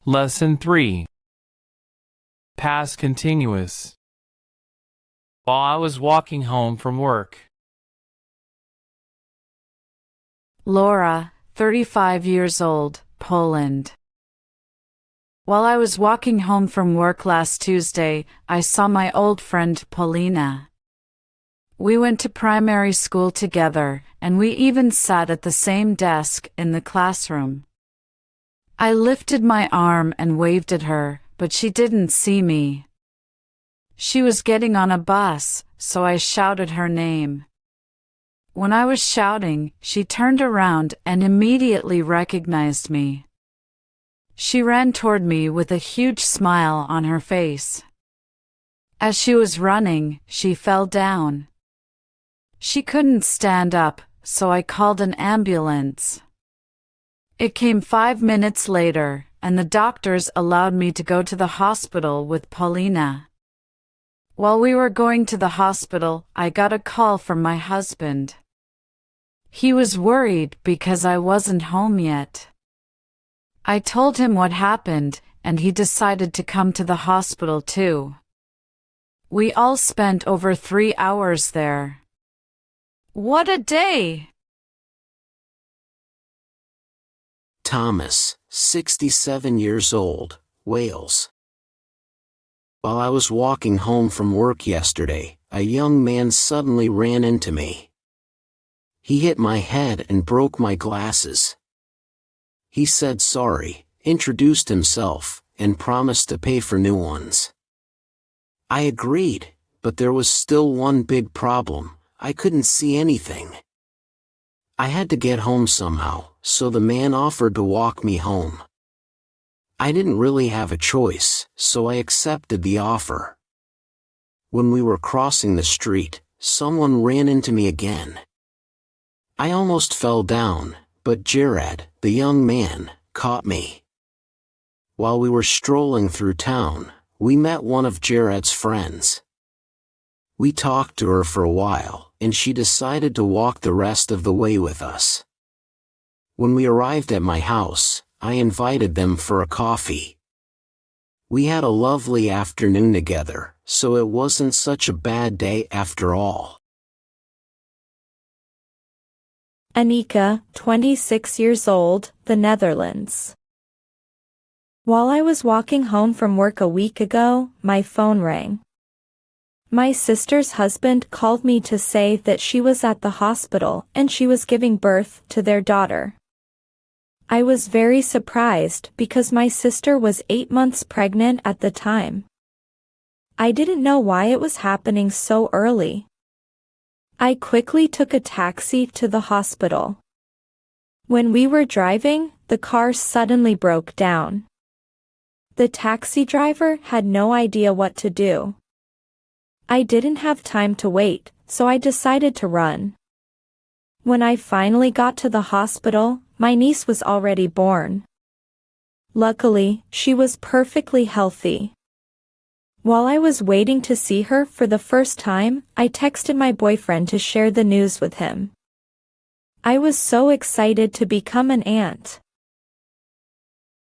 Lesson 3. Past continuous. While I was walking home from work. Laura, 35 years old, Poland. While I was walking home from work last Tuesday, I saw my old friend Paulina. We went to primary school together, and we even sat at the same desk in the classroom. I lifted my arm and waved at her, but she didn't see me. She was getting on a bus, so I shouted her name. When I was shouting, she turned around and immediately recognized me. She ran toward me with a huge smile on her face. As she was running, she fell down. She couldn't stand up, so I called an ambulance. It came 5 minutes later, and the doctors allowed me to go to the hospital with Paulina. While we were going to the hospital, I got a call from my husband. He was worried because I wasn't home yet. I told him what happened, and he decided to come to the hospital too. We all spent over 3 hours there. What a day! Thomas, 67 years old, Wales. While I was walking home from work yesterday, a young man suddenly ran into me. He hit my head and broke my glasses. He said sorry, introduced himself, and promised to pay for new ones. I agreed, but there was still one big problem: I couldn't see anything. I had to get home somehow, so the man offered to walk me home. I didn't really have a choice, so I accepted the offer. When we were crossing the street, someone ran into me again. I almost fell down, but Jared, the young man, caught me. While we were strolling through town, we met one of Jared's friends. We talked to her for a while, and she decided to walk the rest of the way with us. When we arrived at my house, I invited them for a coffee. We had a lovely afternoon together, so it wasn't such a bad day after all. Anika, 26 years old, the Netherlands. While I was walking home from work a week ago, my phone rang. My sister's husband called me to say that she was at the hospital and she was giving birth to their daughter. I was very surprised because my sister was 8 months pregnant at the time. I didn't know why it was happening so early. I quickly took a taxi to the hospital. When we were driving, the car suddenly broke down. The taxi driver had no idea what to do. I didn't have time to wait, so I decided to run. When I finally got to the hospital, my niece was already born. Luckily, she was perfectly healthy. While I was waiting to see her for the first time, I texted my boyfriend to share the news with him. I was so excited to become an aunt.